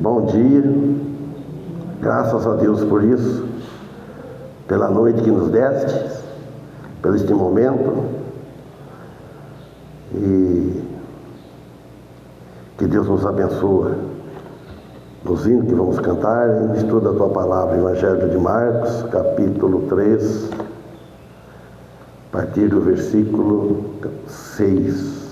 Bom dia, graças a Deus por isso, pela noite que nos deste, por este momento, e que Deus nos abençoe nos hinos que vamos cantar, em estudo da Tua Palavra, Evangelho de Marcos, capítulo 3, a partir do versículo 6.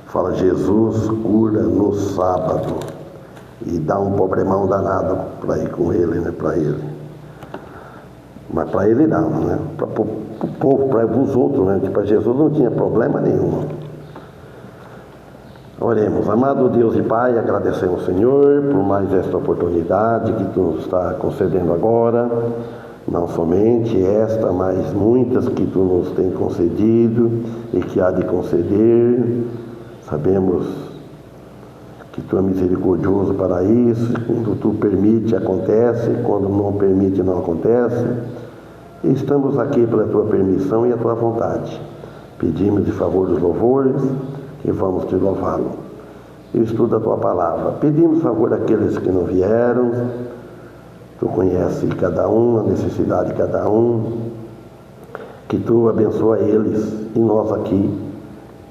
Fala, Jesus cura no sábado, e dá um problemão danado para ir com ele, né? Para ele. Mas para ele não, né? Para o povo, para os outros, né? Para Jesus não tinha problema nenhum. Oremos. Amado Deus e Pai, agradecemos, Senhor, por mais esta oportunidade que Tu nos está concedendo agora. Não somente esta, mas muitas que Tu nos tem concedido e que há de conceder. Sabemos que Tu é misericordioso para isso. Quando Tu permite, acontece. Quando não permite, não acontece. E estamos aqui pela Tua permissão e a Tua vontade. Pedimos de favor dos louvores e vamos Te louvá-lo. E estuda a Tua palavra. Pedimos favor daqueles que não vieram. Tu conheces cada um, a necessidade de cada um. Que Tu abençoa eles e nós aqui.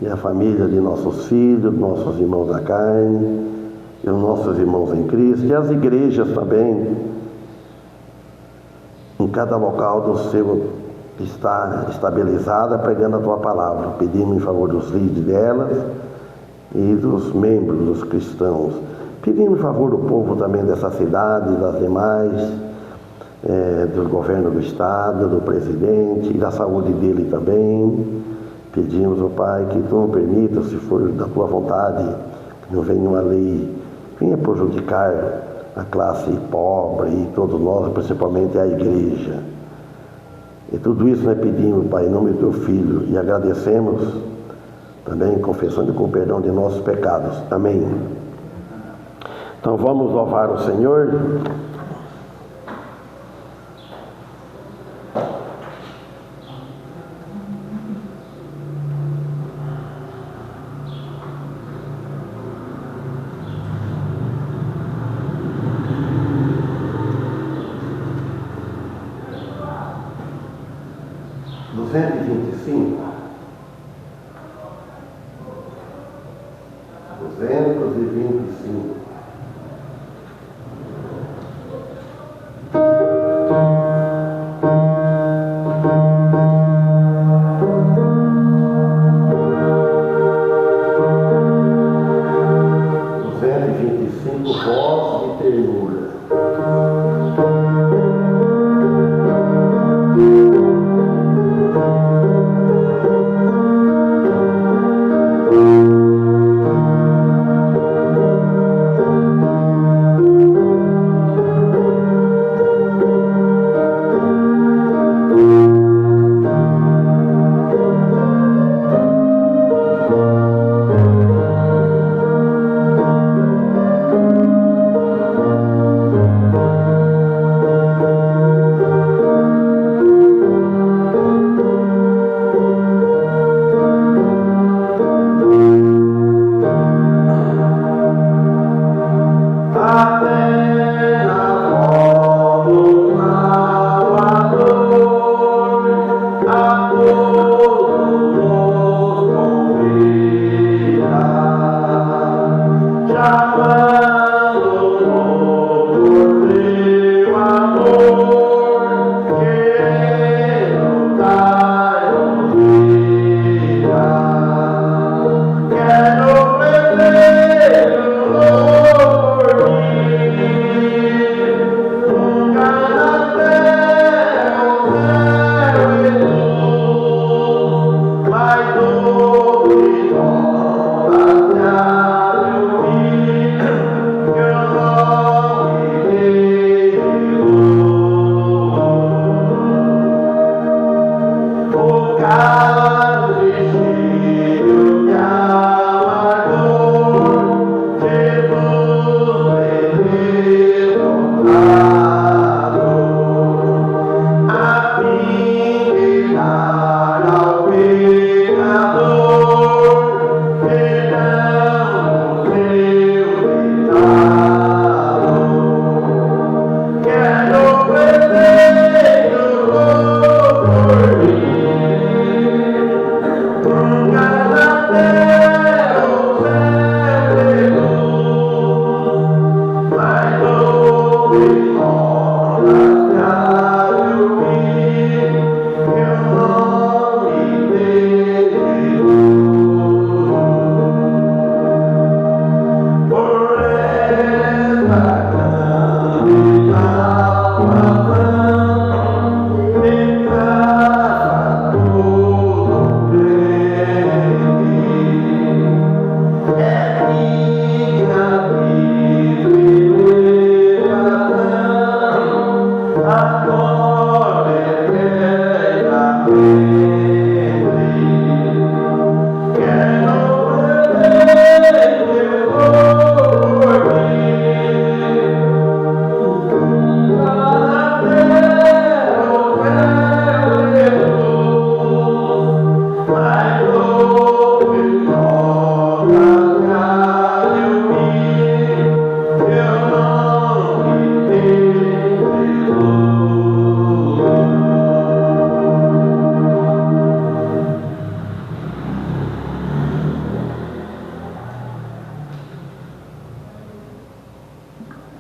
E a família de nossos filhos, nossos irmãos da carne, e os nossos irmãos em Cristo, e as igrejas também, em cada local do seu está estabilizada, pregando a Tua palavra. Pedimos em favor dos líderes delas e dos membros dos cristãos. Pedimos em favor do povo também dessa cidade e das demais, do governo do estado, do presidente e da saúde dele também. Pedimos, ó Pai, que Tu não permita, se for da Tua vontade, que não venha uma lei, venha prejudicar a classe pobre e todos nós, principalmente a igreja. E tudo isso nós pedimos, Pai, em nome do Teu Filho, e agradecemos também, confessando com perdão de nossos pecados. Amém. Então vamos louvar o Senhor.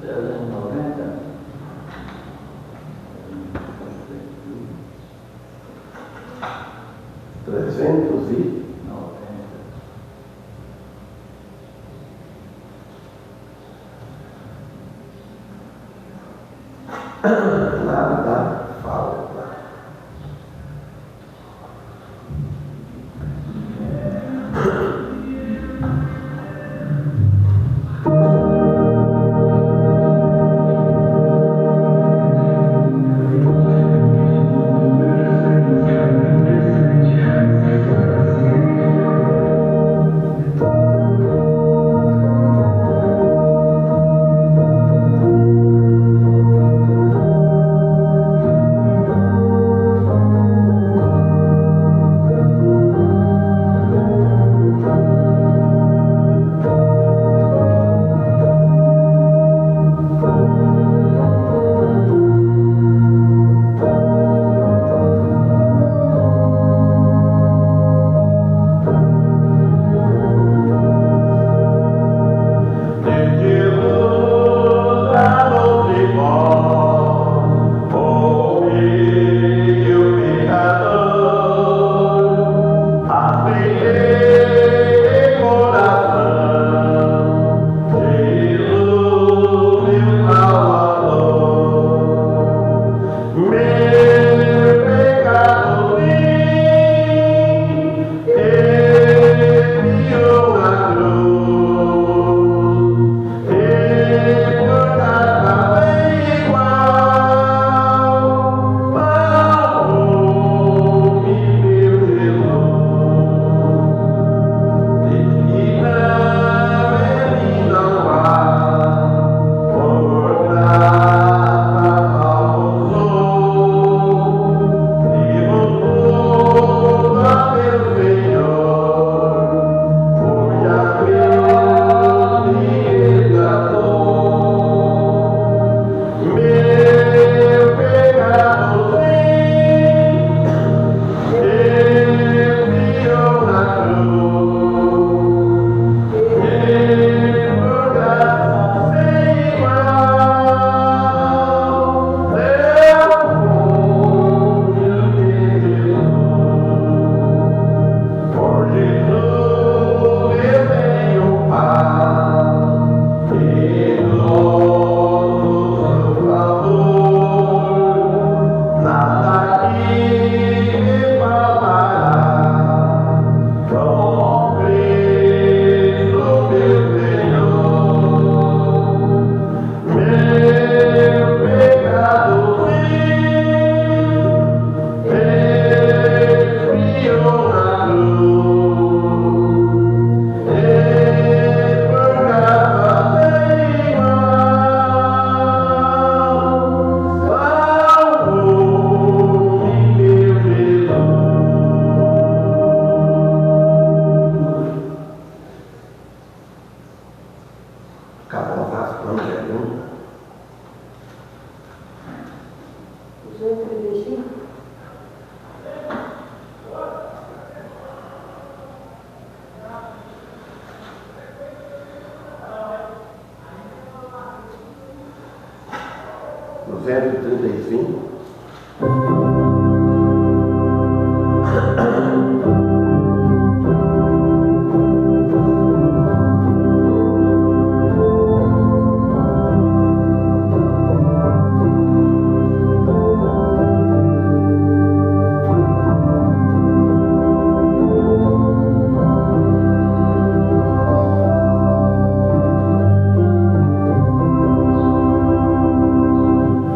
Nada falta.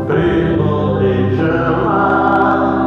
Primo de chamar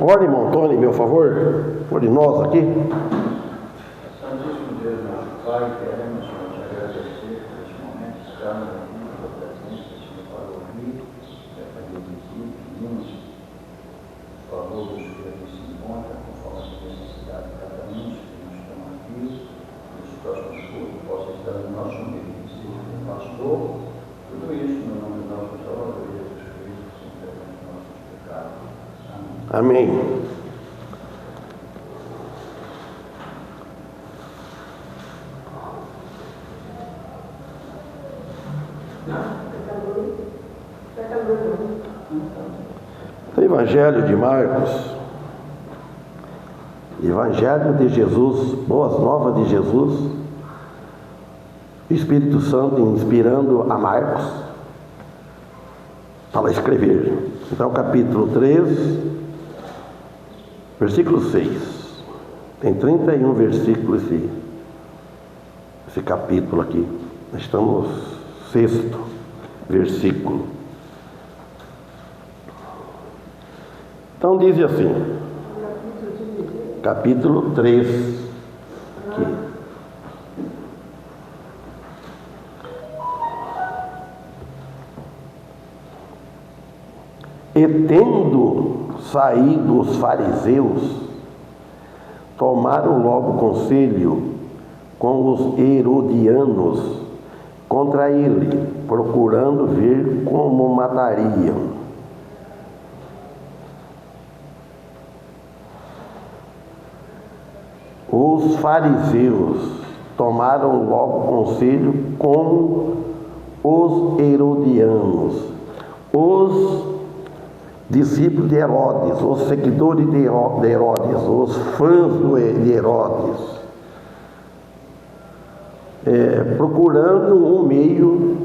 Ore, irmão Tony, meu favor. Ore nós aqui. Santíssimo Deus, nosso Pai, queremos, Senhor, te agradecer por este momento, estarmos aqui na tua presença, Senhor, para ouvir, para dirigir, pedimos, por favor, Deus, que aqui se encontra, conforme a necessidade de cada um, que nós estamos aqui, nesse próximo culto, possa estar no nosso meio, seja o pastor, tudo isso no nome do nosso Salvador, Jesus Cristo, sem perdão dos nossos pecados. Amém. Amém. Evangelho de Marcos, Evangelho de Jesus, Boas Novas de Jesus, o Espírito Santo inspirando a Marcos para escrever. Então, capítulo 3, versículo 6. Tem 31 versículos esse capítulo aqui. Nós estamos no 6º versículo. Então diz assim, capítulo 3, aqui. E tendo saído os fariseus, tomaram logo conselho com os herodianos contra ele, procurando ver como matariam. Os fariseus tomaram logo conselho com os herodianos, os discípulos de Herodes, os seguidores de Herodes, os fãs de Herodes, procurando um meio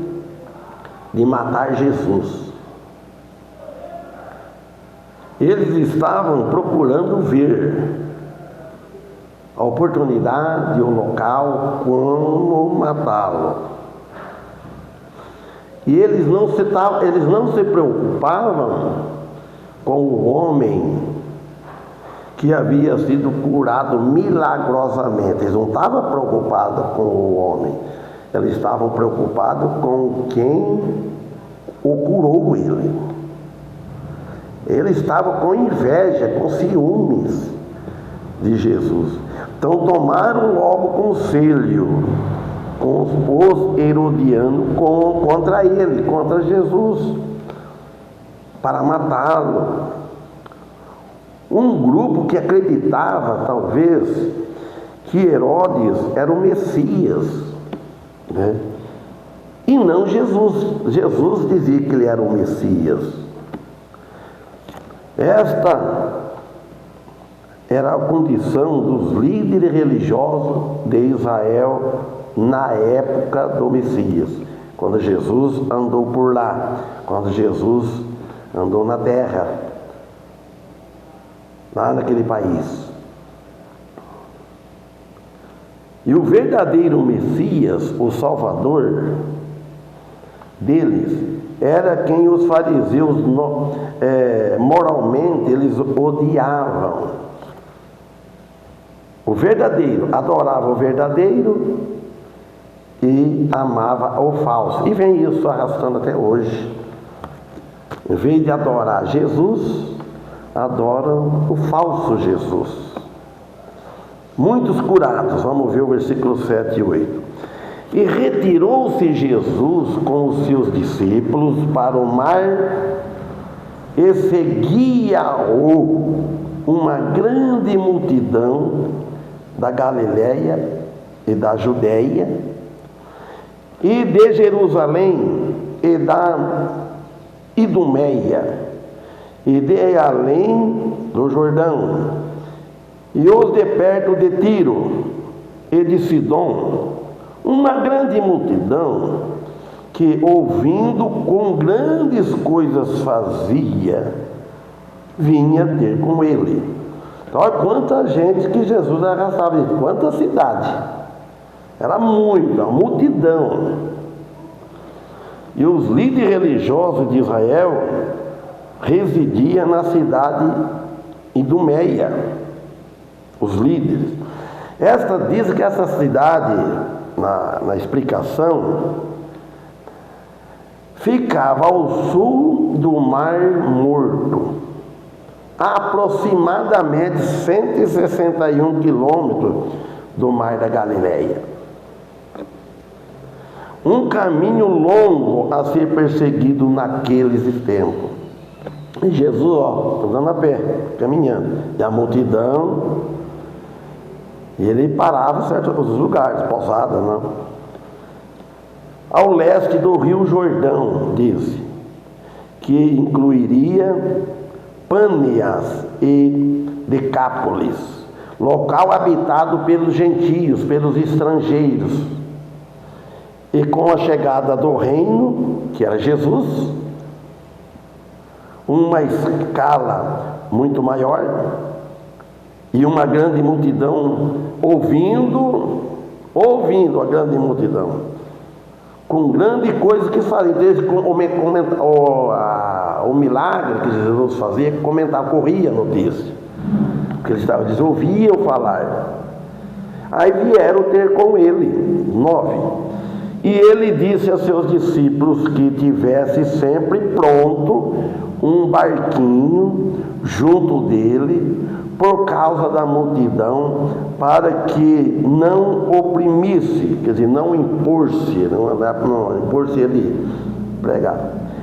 de matar Jesus. Eles estavam procurando ver a oportunidade, o local, como matá-lo. E eles não se preocupavam com o homem que havia sido curado milagrosamente. Eles não estavam preocupados com o homem, eles estavam preocupados com quem o curou ele. Eles estavam com inveja, com ciúmes de Jesus. Então tomaram logo conselho com os herodianos contra ele, contra Jesus, para matá-lo. Um grupo que acreditava, talvez, que Herodes era o Messias, né? E não Jesus. Jesus dizia que ele era o Messias. Esta era a condição dos líderes religiosos de Israel na época do Messias, quando Jesus andou por lá, quando Jesus andou na terra, lá naquele país. E o verdadeiro Messias, o Salvador deles, era quem os fariseus moralmente eles odiavam. O verdadeiro adorava o verdadeiro e amava o falso. E vem isso arrastando até hoje. Em vez de adorar Jesus, adoram o falso Jesus. Muitos curados, vamos ver o versículo 7 e 8. E retirou-se Jesus com os seus discípulos para o mar, e seguia-o uma grande multidão da Galiléia e da Judéia, e de Jerusalém, e da Idumeia, e de além do Jordão, e os de perto de Tiro e de Sidom, uma grande multidão que, ouvindo com grandes coisas fazia, vinha ter com ele. Então, olha quanta gente que Jesus arrastava, quanta cidade, era muita, multidão. E os líderes religiosos de Israel residiam na cidade Idumeia, os líderes. Diz que essa cidade, na explicação, ficava ao sul do Mar Morto, a aproximadamente 161 quilômetros do Mar da Galileia. Um caminho longo a ser perseguido naqueles tempos. E Jesus, andando a pé, caminhando, e a multidão. E ele parava em certos lugares, pousadas, não? Ao leste do Rio Jordão, diz, que incluiria Pâneas e Decápolis, local habitado pelos gentios, pelos estrangeiros. E com a chegada do reino, que era Jesus, uma escala muito maior, e uma grande multidão ouvindo a grande multidão, com grande coisa que fazia, desde o milagre que Jesus fazia, comentava, corria a notícia, porque eles ouviam falar. Aí vieram ter com ele, 9, e ele disse a seus discípulos que tivesse sempre pronto um barquinho junto dele, por causa da multidão, para que não oprimisse, quer dizer, não impor-se, não impor-se ele pregar.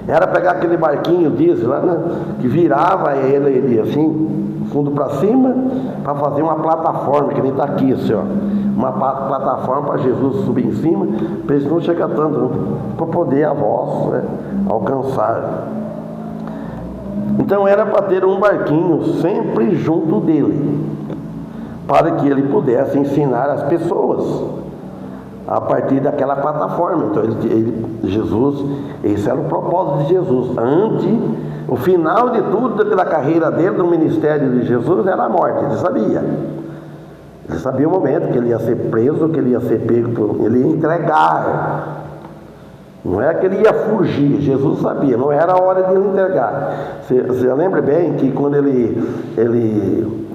Era pegar aquele barquinho, diz lá, né, que virava ele assim, fundo para cima, para fazer uma plataforma, que nem está aqui, assim, ó, uma plataforma para Jesus subir em cima, para eles não chegar tanto, para poder a voz, né, alcançar. Então era para ter um barquinho sempre junto dele, para que ele pudesse ensinar as pessoas a partir daquela plataforma. Então Jesus, esse era o propósito de Jesus. O final de tudo da carreira dele, do ministério de Jesus, era a morte. Ele sabia o momento que ele ia ser preso, que ele ia ser pego, ele ia entregar. Não é que ele ia fugir, Jesus sabia, não era a hora de ele entregar. Você lembra bem que quando ele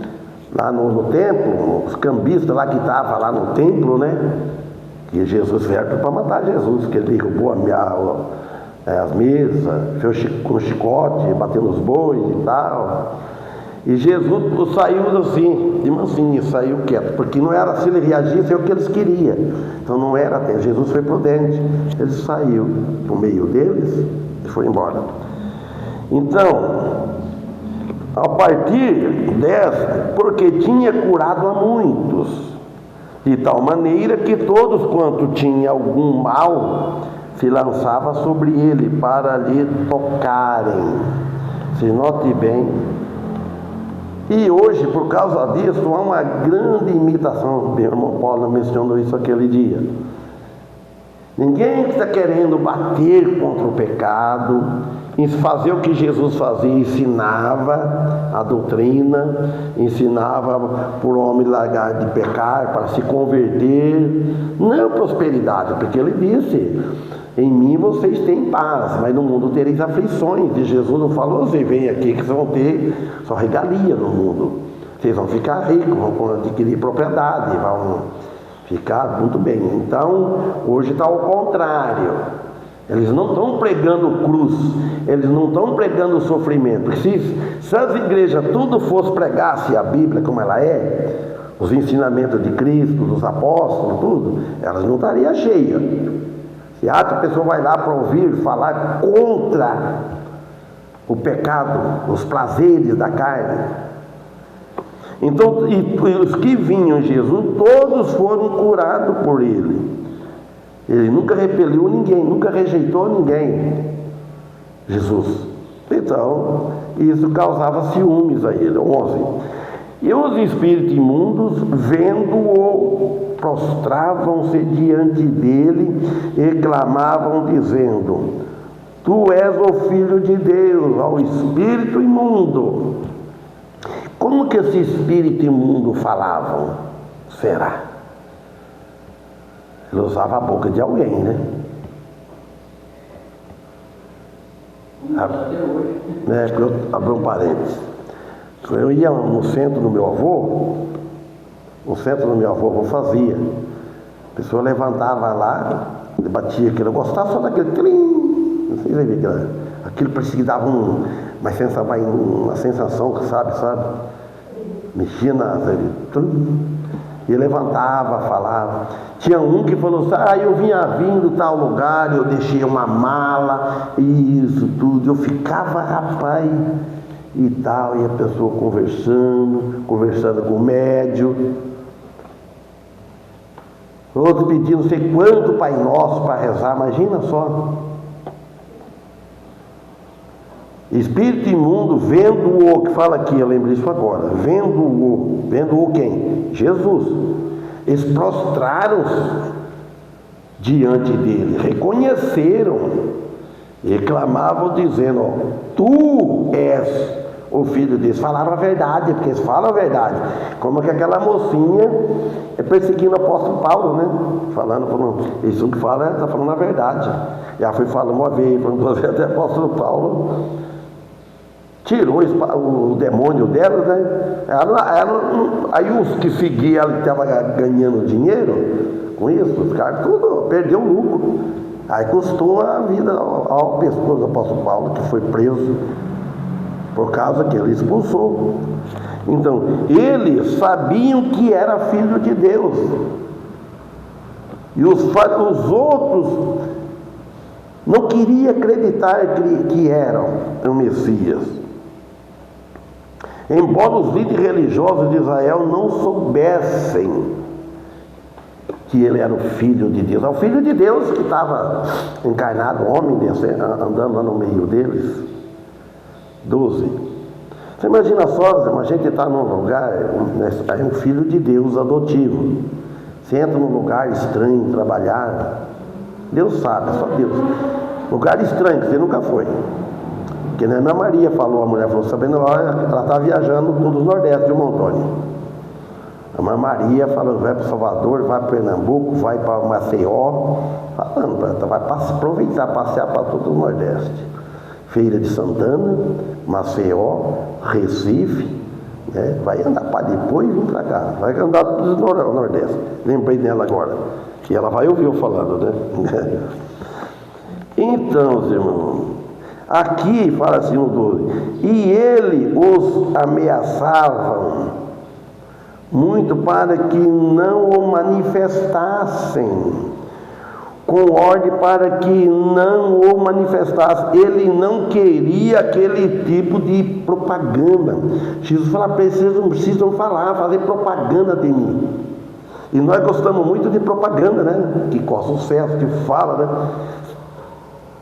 lá no templo, os cambistas lá que estavam lá no templo, né? Que Jesus veio para matar Jesus, que ele derrubou as mesas, fez com chicote, bateu nos bois e tal. E Jesus saiu assim, de mansinho, saiu quieto, porque não era se ele reagisse, é o que eles queriam. Então não era até, Jesus foi prudente, ele saiu no meio deles e foi embora. Então, a partir dessa, porque tinha curado a muitos, de tal maneira que todos quanto tinham algum mal, se lançava sobre ele para lhe tocarem. Se note bem. E hoje, por causa disso, há uma grande imitação. Meu irmão Paulo mencionou isso aquele dia. Ninguém está querendo bater contra o pecado, fazer o que Jesus fazia, ensinava a doutrina, ensinava por homem largar de pecar, para se converter, não prosperidade, porque ele disse: em mim vocês têm paz, mas no mundo tereis aflições. E Jesus não falou assim: vem aqui que vocês vão ter só regalia no mundo, vocês vão ficar ricos, vão adquirir propriedade, vão ficar muito bem. Então hoje está ao contrário. Eles não estão pregando cruz, eles não estão pregando sofrimento. Porque se as igrejas tudo fosse pregasse a Bíblia como ela é, os ensinamentos de Cristo, dos apóstolos, tudo, elas não estariam cheias. Se a pessoa vai lá para ouvir falar contra o pecado, os prazeres da carne. Então, e os que vinham em Jesus, todos foram curados por ele. Ele nunca repeliu ninguém, nunca rejeitou ninguém, Jesus. Então, isso causava ciúmes a ele. 11. E os espíritos imundos, vendo-o, prostravam-se diante dele e clamavam, dizendo: Tu és o Filho de Deus. Ao espírito imundo. Como que esse espírito imundo falavam? Será? Ele usava a boca de alguém, né? Até hoje. Abri um parênteses. Eu ia no centro do meu avô, fazia. A pessoa levantava lá, batia aquilo, eu gostava só daquele trim, não sei se você vê, aquilo parecia que dava uma sensação, sabe? Mexia e levantava, falava. Tinha um que falou assim, eu vinha vindo tal lugar, eu deixei uma mala, e isso tudo, eu ficava, rapaz, e tal, e a pessoa conversando com o médium, outro pedindo não sei quanto Pai Nosso para rezar, imagina só. Espírito imundo, vendo-o, que fala aqui, eu lembro disso agora, vendo-o quem? Jesus. Eles prostraram-se diante dele, reconheceram, e clamavam dizendo, tu és o Filho de Deus. Falaram a verdade, porque eles falam a verdade. Como que aquela mocinha perseguindo o apóstolo Paulo, né? Falando, isso que fala, está falando a verdade. Já foi falando uma vez, falando duas vezes, até o apóstolo Paulo tirou o demônio dela, né? Aí os que seguiam ela, que estavam ganhando dinheiro com isso, os caras tudo perdeu o lucro. Aí custou a vida ao pescoço do apóstolo Paulo, que foi preso por causa que ele expulsou. Então, eles sabiam que era filho de Deus, e os outros não queriam acreditar que eram o Messias. Embora os líderes religiosos de Israel não soubessem que ele era o Filho de Deus, é o Filho de Deus que estava encarnado, homem, andando lá no meio deles. 12. Você imagina só, a gente está num lugar, é um filho de Deus adotivo. Você entra num lugar estranho, trabalhar, Deus sabe, só Deus. Lugar estranho que você nunca foi. Porque a Ana Maria falou, a mulher falou, sabendo, ela está viajando do Nordeste de Montônio. A Ana Maria falou, vai para Salvador, vai para Pernambuco, vai para Maceió, falando para ela, vai aproveitar, passear para todo o Nordeste. Feira de Santana, Maceió, Recife, né? Vai andar para depois vir para cá, vai andar do Nordeste. Lembrei dela agora, que ela vai ouvir eu falando, né? Então, irmãos, aqui fala assim no 12, e ele os ameaçavam muito para que não o manifestassem, com ordem para que não o manifestasse. Ele não queria aquele tipo de propaganda. Jesus falava para eles, vocês não precisam falar, fazer propaganda de mim. E nós gostamos muito de propaganda, né? Que corre sucesso, que fala, né?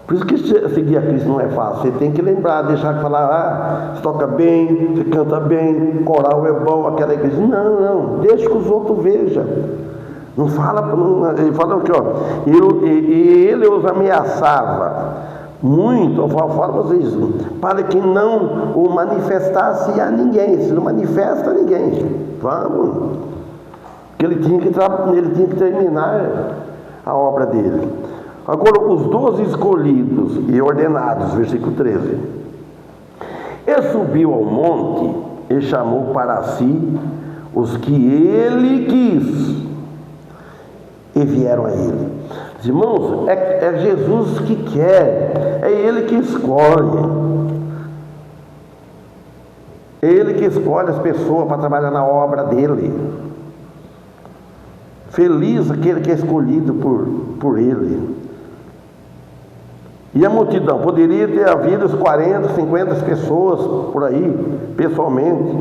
Por isso que seguir a Cristo não é fácil. Você tem que lembrar, deixar de falar, você toca bem, você canta bem, coral é bom, aquela igreja. Não, deixa que os outros vejam. Não fala, ele fala aqui, ó, e ele os ameaçava muito, fala vocês, para que não o manifestasse a ninguém. Se não manifesta a ninguém, vamos, que ele tinha que terminar a obra dele. Agora, os 12 escolhidos e ordenados, versículo 13. Ele subiu ao monte e chamou para si os que ele quis, e vieram a ele. Irmãos, é Jesus que quer, é Ele que escolhe. É Ele que escolhe as pessoas para trabalhar na obra dEle. Feliz aquele que é escolhido por Ele. E a multidão, poderia ter havido os 40, 50 pessoas por aí, pessoalmente,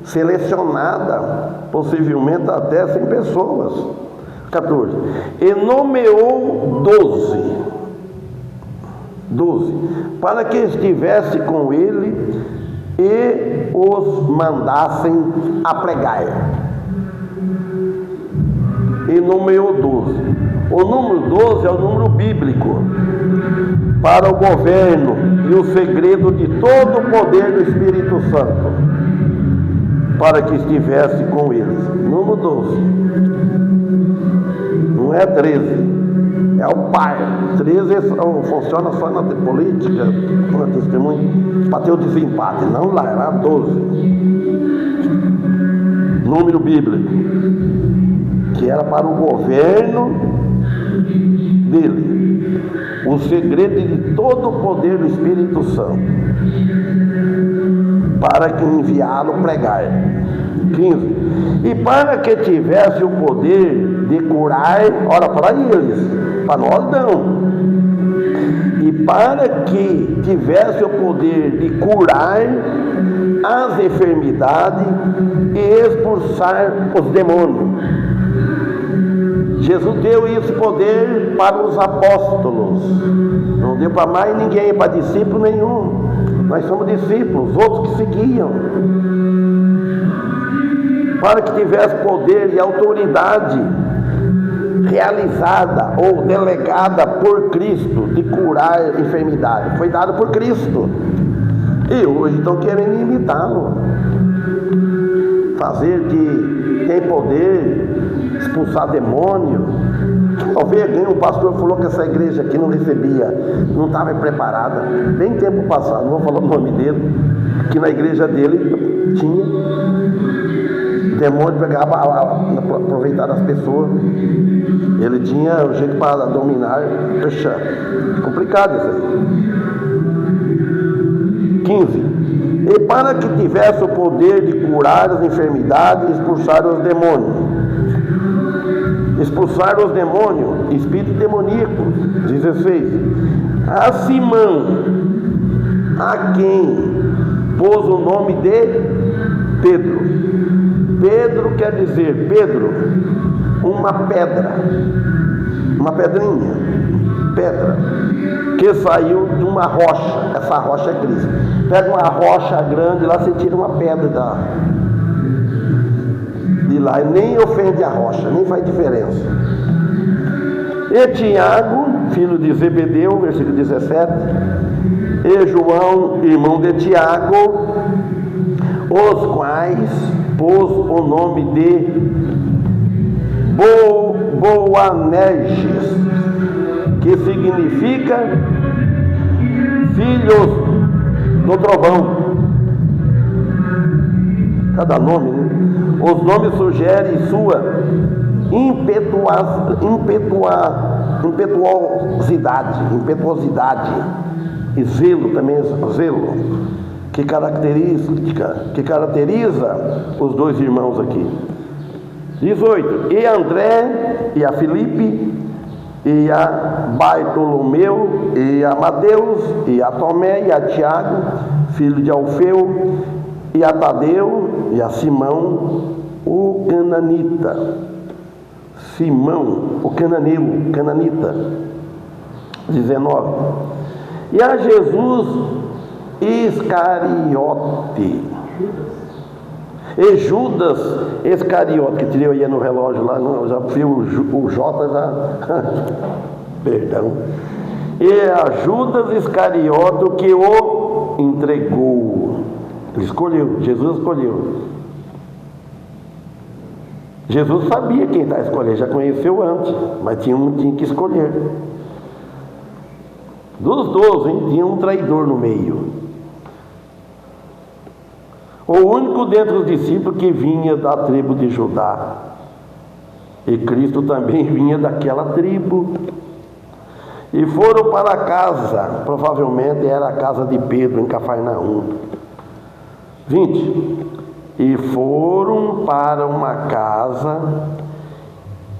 selecionada, possivelmente até 100 pessoas. 14. E nomeou 12, para que estivesse com ele e os mandassem a pregar. E nomeou 12. O número 12 é o número bíblico para o governo e o segredo de todo o poder do Espírito Santo, para que estivesse com eles. Número 12. Não é 13. é o par. 13 funciona só na política, na testemunha, para ter o desempate. Não lá, era 12. Número bíblico, que era para o governo dele. O segredo de todo o poder do Espírito Santo, para que enviá-lo pregar. 15. E para que tivesse o poder de curar, ora, para eles, para nós não. E para que tivesse o poder de curar as enfermidades e expulsar os demônios. Jesus deu esse poder para os apóstolos, não deu para mais ninguém, para discípulo nenhum. Nós somos discípulos, outros que seguiam. Para que tivesse poder e autoridade realizada ou delegada por Cristo de curar enfermidade. Foi dado por Cristo. E hoje estão querendo imitá-lo. Fazer que tem poder, expulsar demônio. Talvez um pastor falou que essa igreja aqui não recebia, não estava preparada. Bem tempo passado, não vou falar o nome dele, que na igreja dele tinha demônio, pegava aproveitar das pessoas. Ele tinha o jeito para dominar, fechar. Complicado isso aí. 15. E para que tivesse o poder de curar as enfermidades e expulsar os demônios. Expulsar os demônios, espírito demoníaco. 16. A Simão, a quem pôs o nome de Pedro. Pedro quer dizer, Pedro, uma pedra, uma pedrinha, pedra, que saiu de uma rocha. Essa rocha é Cristo. Pega uma rocha grande, lá você tira uma pedra de lá, e nem ofende a rocha, nem faz diferença. E Tiago, filho de Zebedeu, versículo 17, e João, irmão de Tiago, os quais pôs o nome de Boanerges, que significa filhos do trovão. Cada nome, né? Os nomes sugerem sua impetuosidade e zelo também, zelo, que caracteriza os dois irmãos aqui. 18. E André, e a Filipe, e a Bartolomeu, e a Mateus, e a Tomé, e a Tiago, filho de Alfeu, e a Tadeu, e a Simão, o cananita. Simão, o cananeu, cananita. 19. E a Jesus Iscariote. E Judas Iscariote, que tirei aí no relógio lá, não, já fui o J já. Perdão. E a Judas Iscariote, o que o entregou. Ele escolheu, Jesus escolheu. Jesus sabia quem está escolhendo, já conheceu antes, mas tinha que escolher. Dos 12, tinha um traidor no meio. O único dentre os discípulos que vinha da tribo de Judá. E Cristo também vinha daquela tribo. E foram para a casa, provavelmente era a casa de Pedro, em Cafarnaum. 20. E foram para uma casa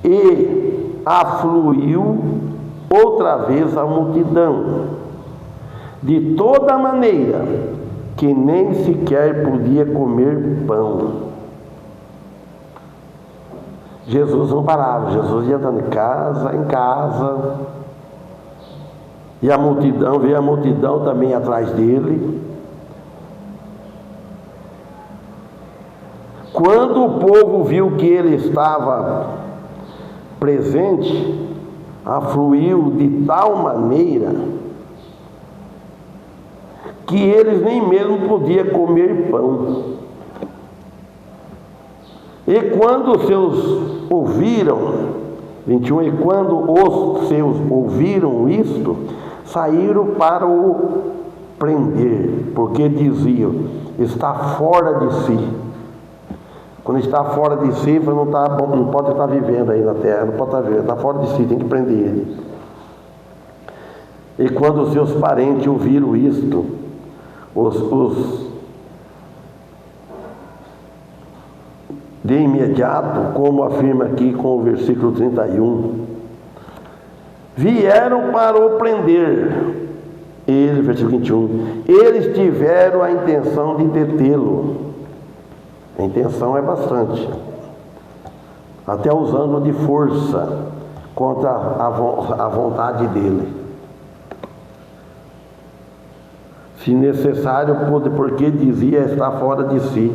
e afluiu outra vez a multidão, de toda maneira que nem sequer podia comer pão. Jesus não parava, Jesus ia andando de casa em casa, e a multidão, veio a multidão também atrás dele. Quando o povo viu que ele estava presente, afluiu de tal maneira que eles nem mesmo podiam comer pão. E quando os seus ouviram 21. E quando os seus ouviram isto, saíram para o prender, porque diziam: está fora de si. Quando está fora de si, não pode estar vivendo aí na terra, não pode estar vivendo, está fora de si, tem que prender ele. E quando os seus parentes ouviram isto, de imediato, como afirma aqui com o versículo 31, vieram para o prender. Ele, versículo 21, eles tiveram a intenção de detê-lo. A intenção é bastante, até usando de força contra a vontade dele, se necessário, porque dizia estar fora de si.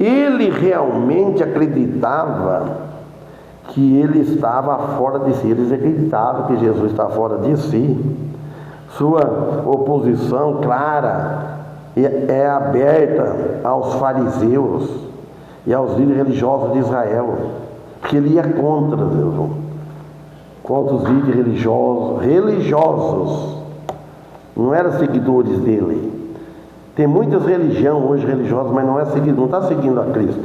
Ele realmente acreditava que ele estava fora de si. Eles acreditavam que Jesus está fora de si. Sua oposição clara é aberta aos fariseus e aos líderes religiosos de Israel, porque ele ia contra Deus, contra os líderes religiosos, não eram seguidores dele. Tem muitas religiões hoje religiosas, mas não está seguindo a Cristo,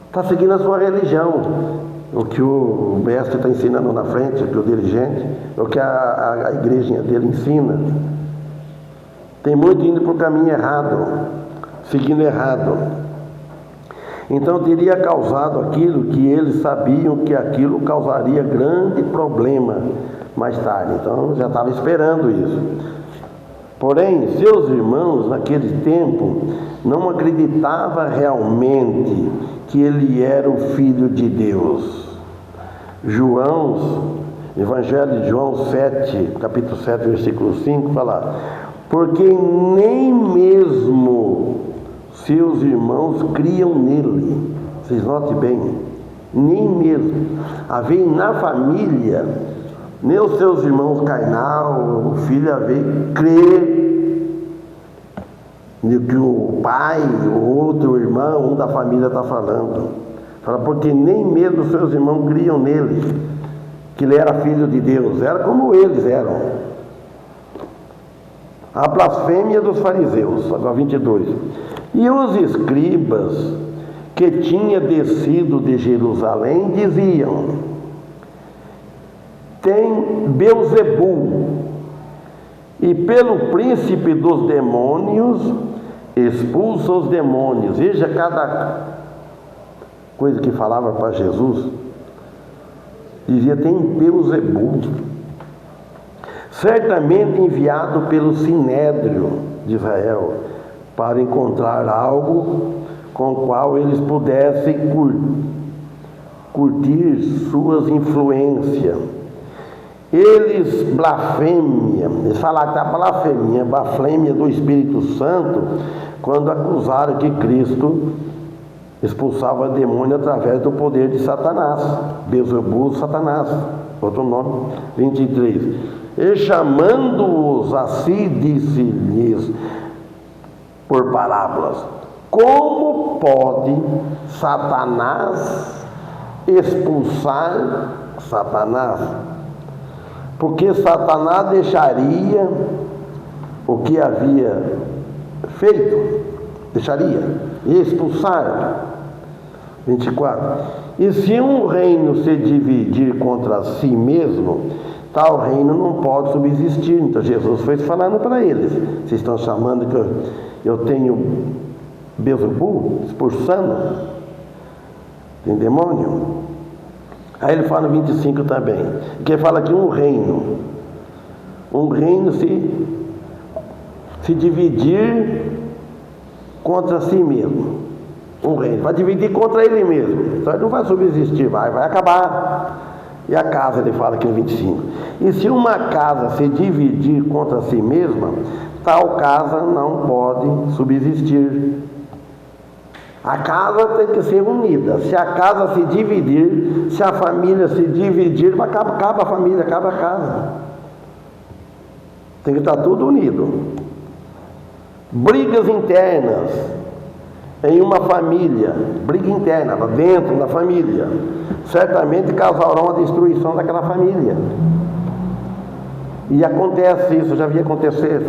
está seguindo a sua religião, o que o mestre está ensinando na frente, o que o dirigente, o que a igreja dele ensina. Tem muito indo para o caminho errado, seguindo errado. Então teria causado aquilo que eles sabiam que aquilo causaria grande problema mais tarde. Então já estava esperando isso. Porém, seus irmãos naquele tempo não acreditavam realmente que ele era o Filho de Deus. Evangelho de João 7, capítulo 7, versículo 5, fala: porque nem mesmo seus irmãos criam nele. Vocês notem bem, nem mesmo. Havia na família, nem os seus irmãos carnal, o filho veio crer no que o pai, o outro irmão, um da família está falando. Fala, porque nem mesmo seus irmãos criam nele, que ele era filho de Deus. Era como eles eram. A blasfêmia dos fariseus, agora 22. E os escribas que tinha descido de Jerusalém diziam: tem Beelzebul, e pelo príncipe dos demônios expulsa os demônios. Veja cada coisa que falava para Jesus. Dizia: tem Beelzebul, certamente enviado pelo Sinédrio de Israel, para encontrar algo com o qual eles pudessem curtir suas influências. Eles eles falaram que a blasfêmia do Espírito Santo, quando acusaram que Cristo expulsava demônio através do poder de Satanás. Beelzebul, Satanás, outro nome. 23. E chamando-os a si, disse-lhes por parábolas: como pode Satanás expulsar Satanás? Porque Satanás deixaria o que havia feito, e expulsar. 24. E se um reino se dividir contra si mesmo, tal reino não pode subsistir. Então Jesus foi falando para eles: vocês estão chamando que eu tenho Beelzebul expulsando? Tem demônio? Aí ele fala no 25 também, que fala que um reino se dividir contra si mesmo. Um reino vai dividir contra ele mesmo, então ele não vai subsistir, vai acabar. E a casa, ele fala aqui no 25: e se uma casa se dividir contra si mesma, tal casa não pode subsistir. A casa tem que ser unida. Se a casa se dividir, se a família se dividir, acaba a família, acaba a casa. Tem que estar tudo unido. Brigas internas em uma família, briga interna, dentro da família, certamente causarão a destruição daquela família. E acontece isso, já vi acontecer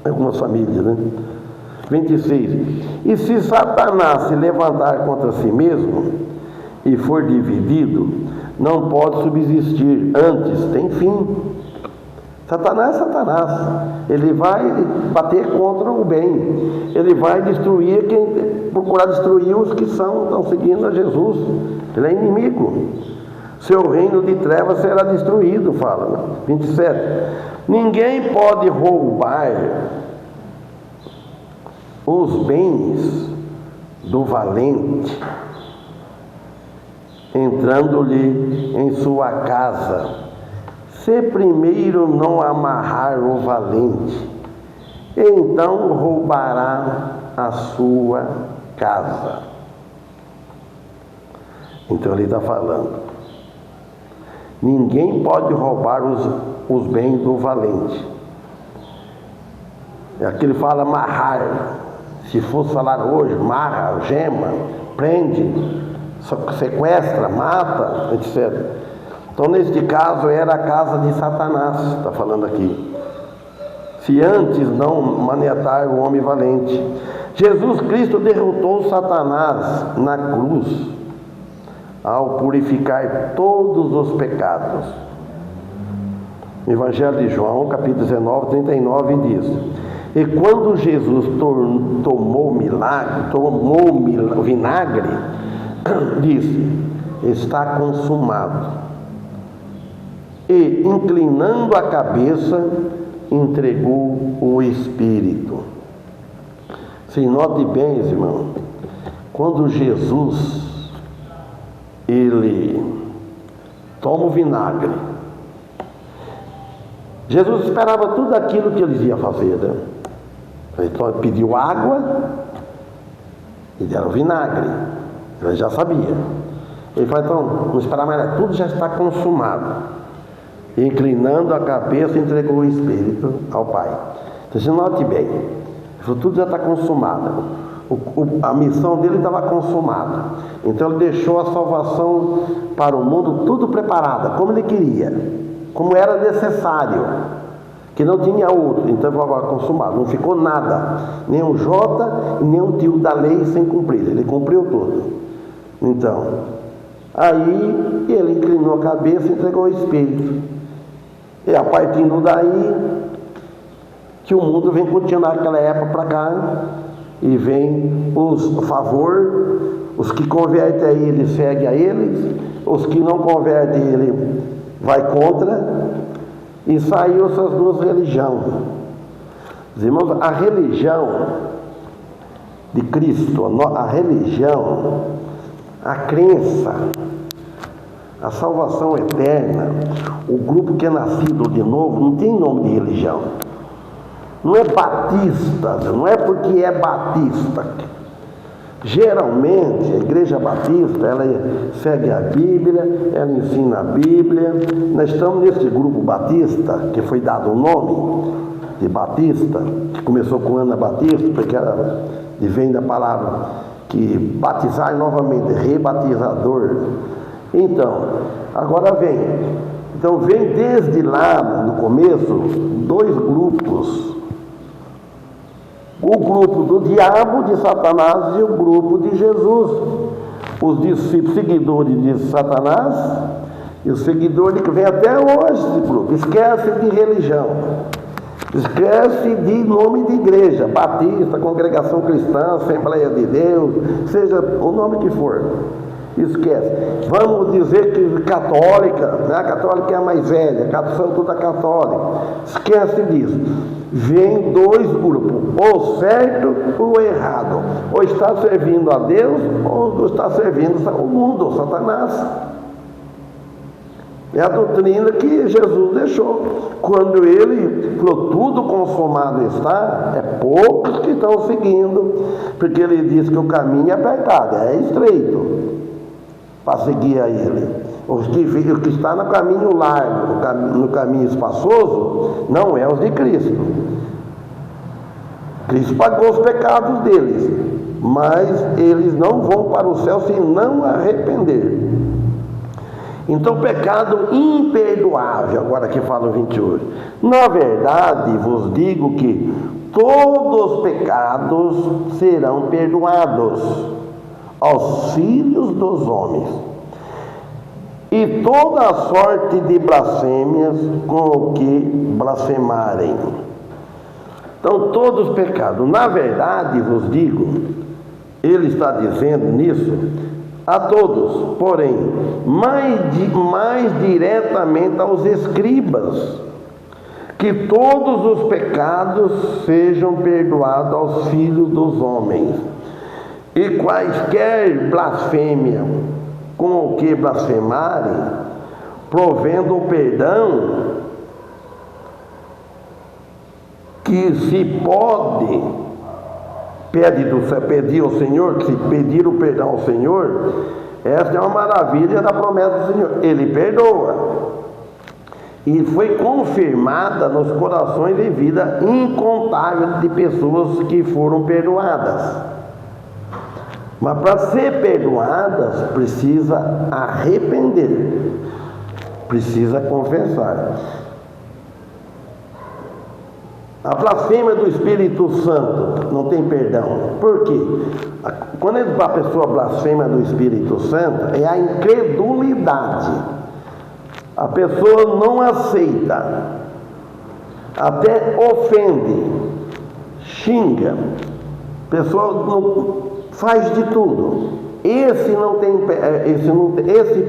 algumas famílias, né? 26. E se Satanás se levantar contra si mesmo e for dividido, não pode subsistir, antes tem fim. Satanás é Satanás, ele vai bater contra o bem, ele vai destruir procurar destruir os que estão seguindo a Jesus, ele é inimigo. Seu reino de trevas será destruído, fala, né? 27. Ninguém pode roubar os bens do valente, entrando-lhe em sua casa, se primeiro não amarrar o valente, então roubará a sua casa. Então ele está falando, ninguém pode roubar os bens do valente. Aqui ele fala amarrar. Se fosse falar hoje, marra, gema, prende, sequestra, mata, etc. Então, neste caso, era a casa de Satanás, está falando aqui. Se antes não manetar o homem valente. Jesus Cristo derrotou Satanás na cruz, ao purificar todos os pecados. Evangelho de João, capítulo 19, 39, diz: e quando Jesus tomou o vinagre, disse: está consumado. E, inclinando a cabeça, entregou o Espírito. Se note bem, irmão, quando Jesus ele toma o vinagre, Jesus esperava tudo aquilo que eles iam fazer, né? Então ele pediu água e deram vinagre. Ele já sabia. Ele falou, então, não esperar mais nada, tudo já está consumado. E, inclinando a cabeça, entregou o Espírito ao Pai. Então, se note bem, ele falou, tudo já está consumado. A missão dele estava consumada. Então ele deixou a salvação para o mundo tudo preparada, como ele queria, como era necessário, que não tinha outro. Então estava consumado, não ficou nada, nem um jota e nem um tio da lei sem cumprir. Ele cumpriu tudo. Então, aí ele inclinou a cabeça e entregou o Espírito. E a partir daí que o mundo vem continuar naquela época para cá. E vem os favor, os que convertem a ele, segue a eles, os que não convertem ele, vai contra, e saiu essas duas religiões. Os irmãos, a religião de Cristo, a religião, a crença, a salvação eterna, o grupo que é nascido de novo, não tem nome de religião. Não é batista, não é porque é batista. Geralmente, a igreja batista, ela segue a Bíblia, ela ensina a Bíblia. Nós estamos nesse grupo batista, que foi dado o nome de batista, que começou com Ana Batista, porque ela vem da palavra que batizar novamente, rebatizador. Então, agora vem. Então, vem desde lá, no começo, dois grupos. O grupo do diabo, de Satanás, e o grupo de Jesus. Os discípulos, seguidores de Satanás, e os seguidores que vêm até hoje esse grupo. Esquece de religião, esquece de nome de igreja, batista, congregação cristã, Assembleia de Deus, seja o nome que for. Esquece. Vamos dizer que católica, né? A católica é a mais velha, são toda católica. Esquece disso. Vem dois grupos, ou certo ou errado. Ou está servindo a Deus, ou está servindo o mundo, o Satanás. É a doutrina que Jesus deixou. Quando ele falou, tudo consumado está, é poucos que estão seguindo, porque ele diz que o caminho é apertado, é estreito para seguir a ele. O que está no caminho largo, no caminho espaçoso, não é os de Cristo. Cristo pagou os pecados deles, mas eles não vão para o céu se não arrepender. Então, pecado imperdoável, agora que fala o 28. Na verdade, vos digo que todos os pecados serão perdoados aos filhos dos homens, e toda a sorte de blasfêmias com o que blasfemarem. Então, todos os pecados, na verdade, vos digo, ele está dizendo nisso, a todos, porém, mais diretamente aos escribas, que todos os pecados sejam perdoados aos filhos dos homens, e quaisquer blasfêmia com o que blasfemarem, provendo o perdão que se pode pedir ao Senhor, que se pedir o perdão ao Senhor, essa é uma maravilha da promessa do Senhor. Ele perdoa. E foi confirmada nos corações de vida incontáveis de pessoas que foram perdoadas. Mas para ser perdoadas, precisa arrepender, precisa confessar. A blasfêmia do Espírito Santo não tem perdão. Por quê? Quando a pessoa blasfema do Espírito Santo, é a incredulidade. A pessoa não aceita, até ofende, xinga, a pessoa não faz de tudo. Esse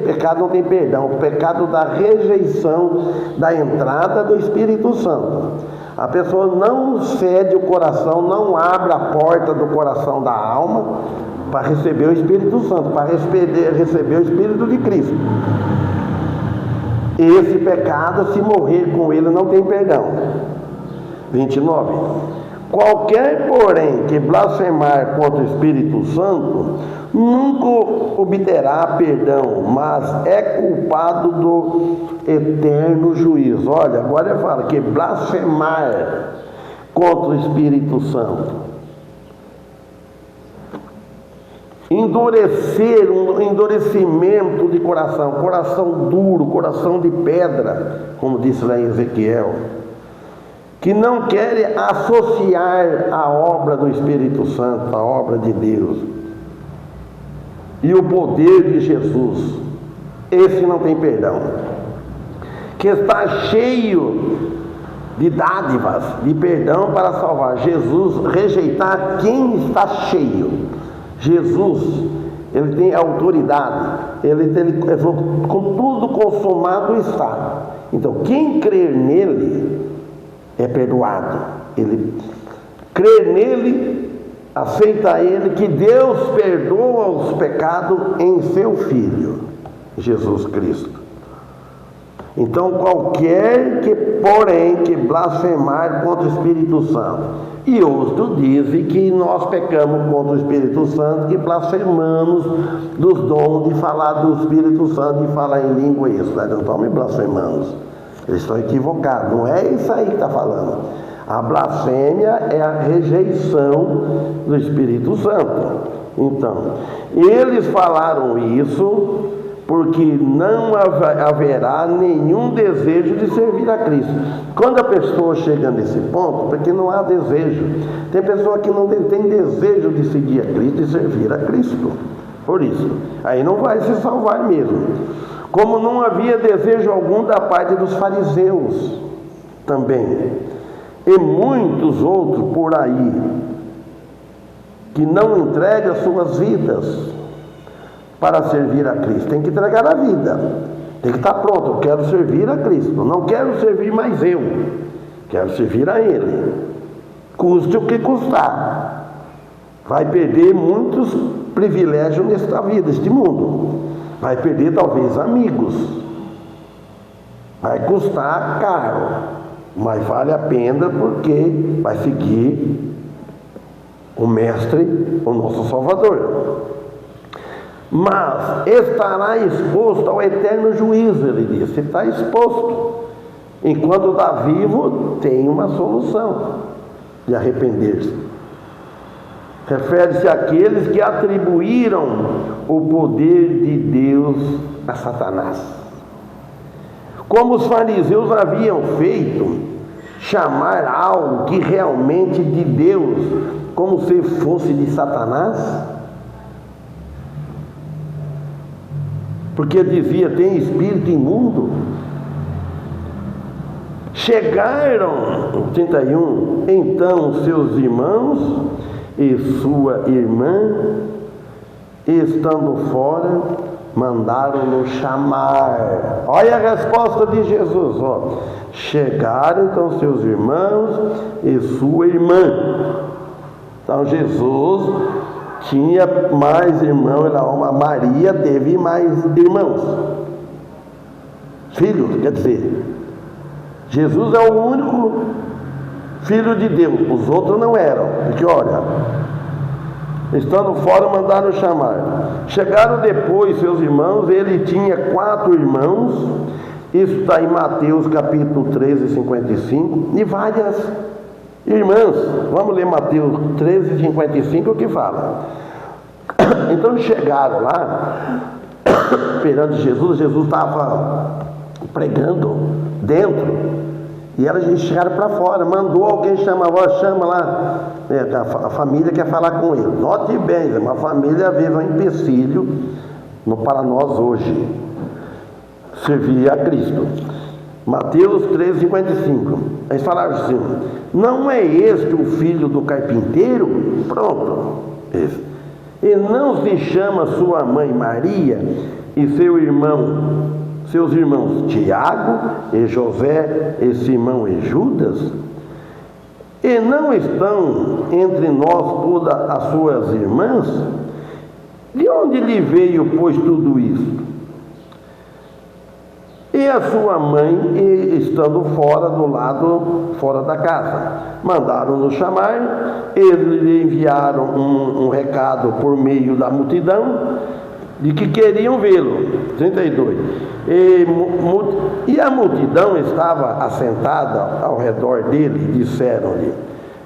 pecado não tem perdão, o pecado da rejeição da entrada do Espírito Santo. A pessoa não cede o coração, não abre a porta do coração da alma para receber o Espírito Santo, para receber o Espírito de Cristo. Esse pecado, se morrer com ele, não tem perdão. 29. Qualquer, porém, que blasfemar contra o Espírito Santo, nunca obterá perdão, mas é culpado do eterno juízo. Olha, agora ele fala que blasfemar contra o Espírito Santo, endurecimento de coração duro, coração de pedra, como disse lá em Ezequiel, que não querem associar a obra do Espírito Santo, a obra de Deus e o poder de Jesus. Esse não tem perdão. Que está cheio de dádivas, de perdão para salvar. Jesus rejeitar quem está cheio. Jesus, ele tem autoridade, ele com tudo consumado está. Então, quem crer nele é perdoado. Ele crer nele, aceita ele, que Deus perdoa os pecados em seu Filho, Jesus Cristo. Então, qualquer que, porém, que blasfemar contra o Espírito Santo, e outros dizem que nós pecamos contra o Espírito Santo, que blasfemamos dos dons de falar do Espírito Santo e falar em língua isso, nós não estamos blasfemando. Eles estão equivocados, não é isso aí que está falando. A blasfêmia é a rejeição do Espírito Santo. Então, eles falaram isso porque não haverá nenhum desejo de servir a Cristo. Quando a pessoa chega nesse ponto, porque não há desejo. Tem pessoa que não tem desejo de seguir a Cristo e servir a Cristo. Por isso, aí não vai se salvar mesmo. Como não havia desejo algum da parte dos fariseus também, e muitos outros por aí, que não entregam suas vidas para servir a Cristo. Tem que entregar a vida, tem que estar pronto. Eu quero servir a Cristo, não quero servir mais eu, quero servir a Ele, custe o que custar. Vai perder muitos privilégios nesta vida, neste mundo. Vai perder talvez amigos, vai custar caro, mas vale a pena porque vai seguir o Mestre, o nosso Salvador. Mas estará exposto ao eterno juízo, ele disse. Ele está exposto. Enquanto está vivo, tem uma solução. de arrepender-se. Refere-se àqueles que atribuíram o poder de Deus a Satanás. Como os fariseus haviam feito, chamar algo que realmente de Deus como se fosse de Satanás? Porque dizia, tem espírito imundo. Chegaram, 31, então seus irmãos e sua irmã, estando fora, mandaram-no chamar. Olha a resposta de Jesus, ó. Chegaram então seus irmãos e sua irmã. Então Jesus tinha mais irmãos, Maria teve mais irmãos, filhos, quer dizer, Jesus é o único filho de Deus, os outros não eram, porque olha, estando fora mandaram chamar. Chegaram depois seus irmãos, ele tinha 4 irmãos, isso está em Mateus capítulo 13, 55, e várias irmãs. Vamos ler Mateus 13, 55, o que fala. Então chegaram lá, perante Jesus, Jesus estava pregando dentro, e eles chegaram para fora, mandou alguém chamar, chama lá, a família quer falar com ele. Note bem, uma família às vezes é um empecilho para nós hoje, servir a Cristo. Mateus 13, 55. Eles falaram assim, não é este o filho do carpinteiro? Pronto, esse. E não se chama sua mãe Maria e seus irmãos Tiago e José e Simão e Judas? E não estão entre nós todas as suas irmãs? De onde lhe veio, pois, tudo isso? E a sua mãe, estando fora da casa, mandaram-no chamar. Eles lhe enviaram um recado por meio da multidão, de que queriam vê-lo. 32. E a multidão estava assentada ao redor dele, disseram-lhe,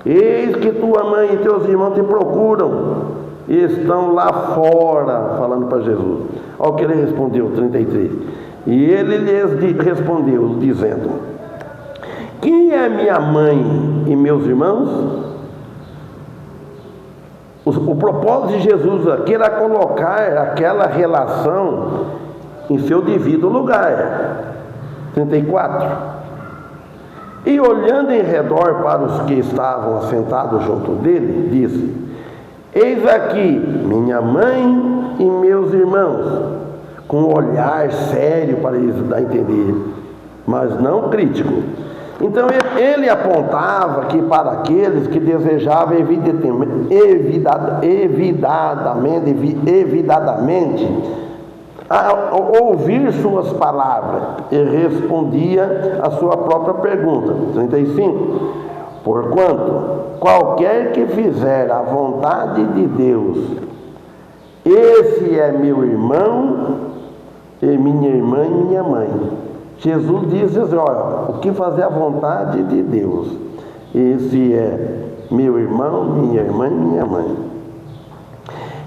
eis que tua mãe e teus irmãos te procuram, e estão lá fora, falando para Jesus. Olha o que ele respondeu, 33. E ele lhes respondeu, dizendo, quem é minha mãe e meus irmãos? O propósito de Jesus aqui era colocar aquela relação em seu devido lugar. 34. E olhando em redor para os que estavam assentados junto dele, disse, eis aqui minha mãe e meus irmãos, com um olhar sério para eles dar a entender, mas não crítico. Então ele apontava que para aqueles que desejavam evidadamente ouvir suas palavras, e respondia a sua própria pergunta. 35. Porquanto qualquer que fizer a vontade de Deus, esse é meu irmão e minha irmã e minha mãe. Jesus diz assim, olha, o que fazer a vontade de Deus, esse é meu irmão, minha irmã e minha mãe.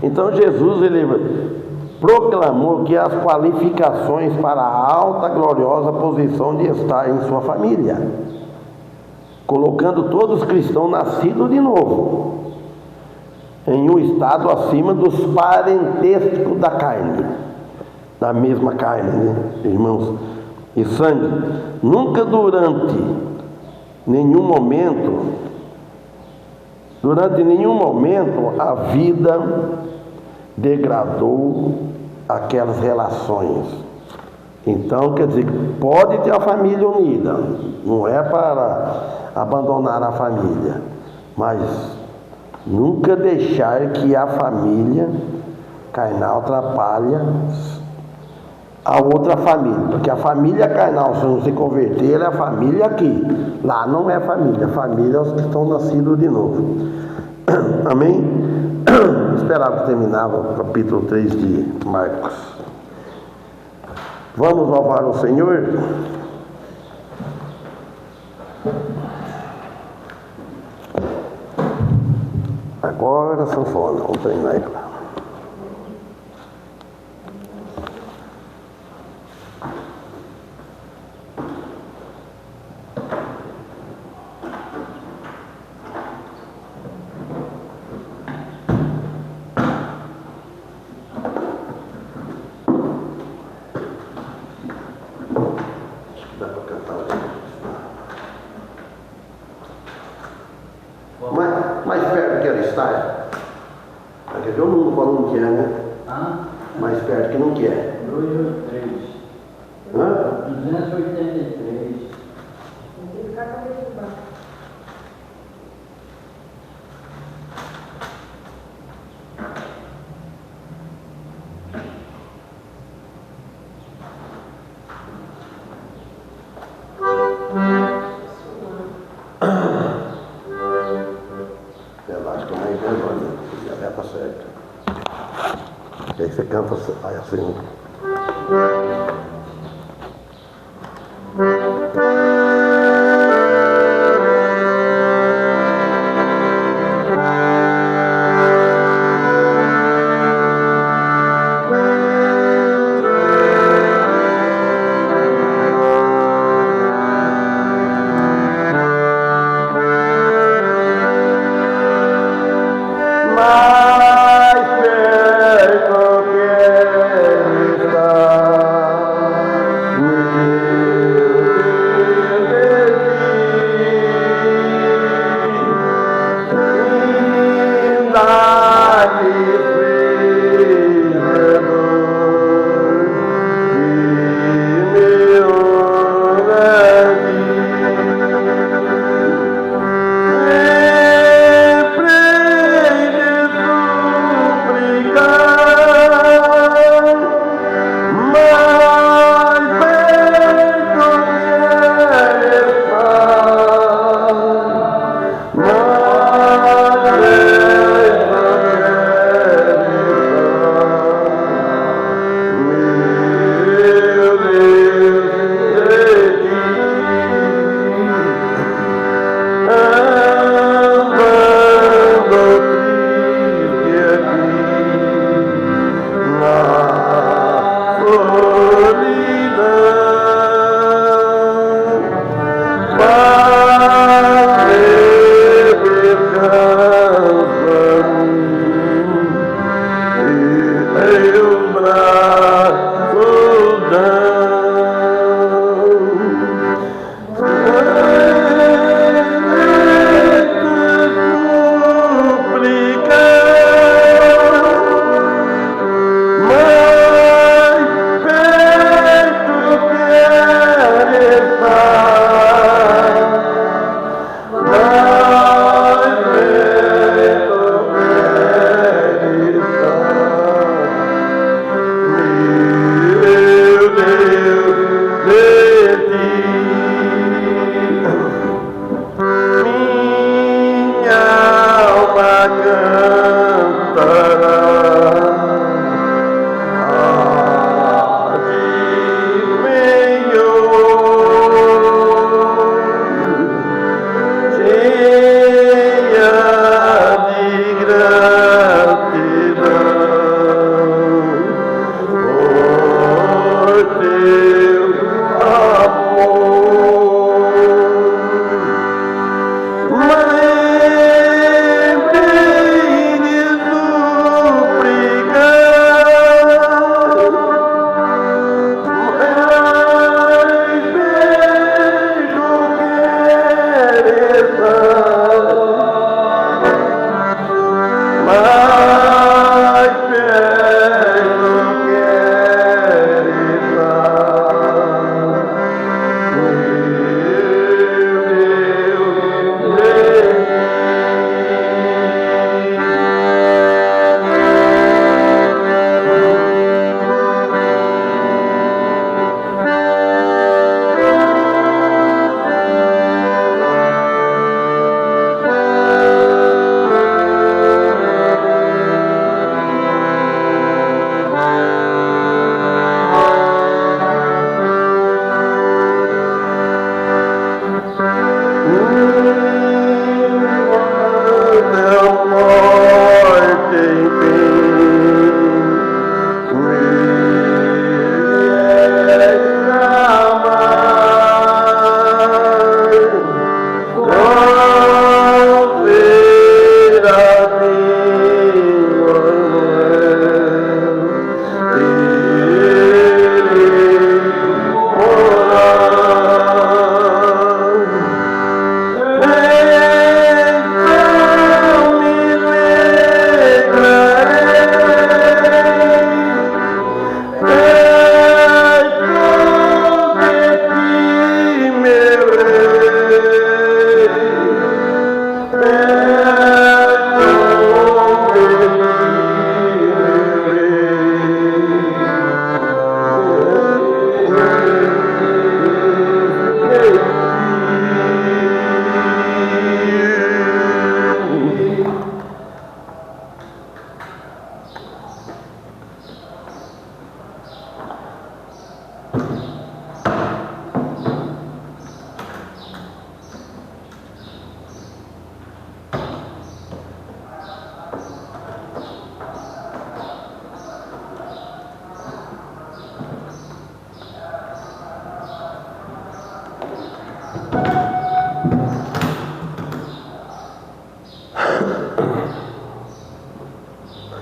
Então Jesus, ele proclamou que as qualificações para a alta, gloriosa posição de estar em sua família, colocando todos os cristãos nascidos de novo em um estado acima dos parentescos da carne, da mesma carne, né, irmãos, e sangue. Nunca durante nenhum momento a vida degradou aquelas relações. Então, quer dizer, pode ter a família unida, não é para abandonar a família, mas nunca deixar que a família carnal atrapalhe a outra família, porque a família carnal, se não se converter, é a família aqui, lá não é família, família é os que estão nascidos de novo. Amém? Esperava que terminava o capítulo 3 de Marcos. Vamos louvar o Senhor? Agora, sanfona, vamos treinar ela. Dá para cantar mais perto que ela está. Quer ver o número qual não quer, né? Mais perto que não quer. 283. Hã? 283. Tem que ficar com a cabeça de baixo. Elástico mais grande, já vai tá certo. E aí você canta assim. Mais perto que ele está.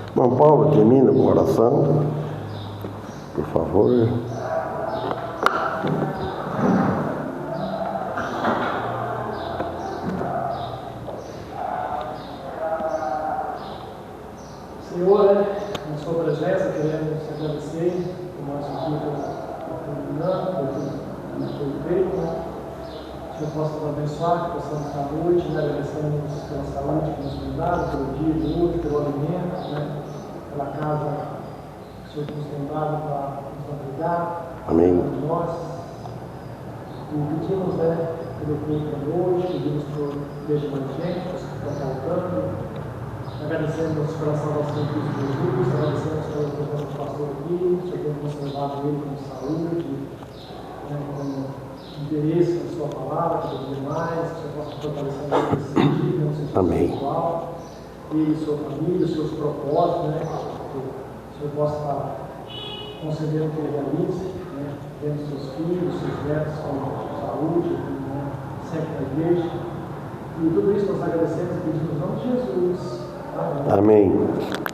Irmão Paulo, termina com oração, por favor. Senhor, na sua presença, queremos agradecer por mais um dia terminando, por tudo feito, que o Senhor possa nos abençoar, que possamos estar noite, agradecemos pela saúde que nos tem dado, pelo dia de hoje, pelo alimento, pela casa que o Senhor nos tem dado para nos abrigar, Amém. por nós. E pedimos, pelo culto da noite, pedimos por veja mais gente, para que está faltando. Agradecemos pela salvação de Cristo Jesus, agradecemos pelo projeto do pastor aqui, o Senhor tem conservado ele com saúde, com interesse na sua palavra, cada dia mais, que o Senhor possa fortalecer nesse sentido, no sentido Amém. espiritual, e sua família, os seus propósitos, que o Senhor possa estar concedendo que ele realize, tendo seus filhos, seus netos com saúde, sempre na igreja. E tudo isso nós agradecemos e pedimos em nome de Jesus. Amém. Amém.